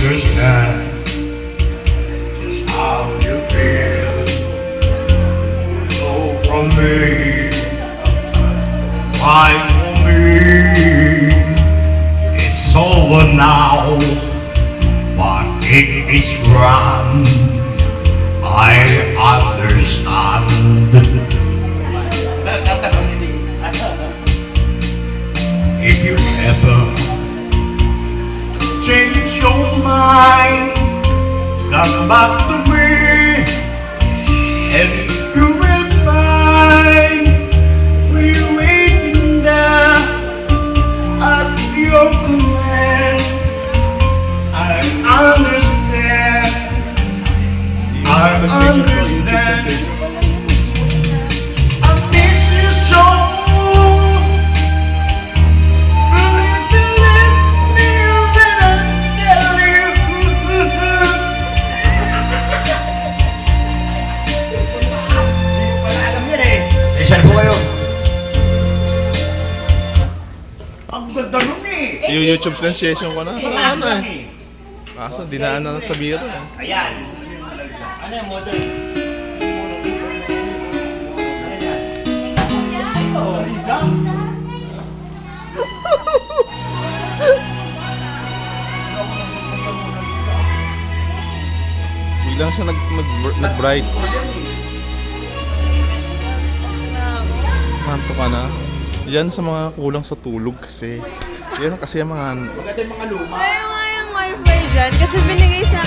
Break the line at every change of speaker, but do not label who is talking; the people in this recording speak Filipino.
understand just how you feel. So from me, cry for me. It's over now, but it is grand. I understand. If you ever change your mind, come back to me, and you will find me waiting there at your command. I understand. I understand. And this is so. Please believe me when I tell you. Saan po kayo? Ang ganda nun eh!
Yung YouTube sensation ko na. Saan na eh? Kaso dinaan na sa biro eh.
Ayan! Ano yung model?
Biglang siya nag-bright. Nanto ka na. Yan sa mga kulang sa tulog kasi. Yan kasi yung mga
Ayaw nga yung wifi dyan kasi binigay sa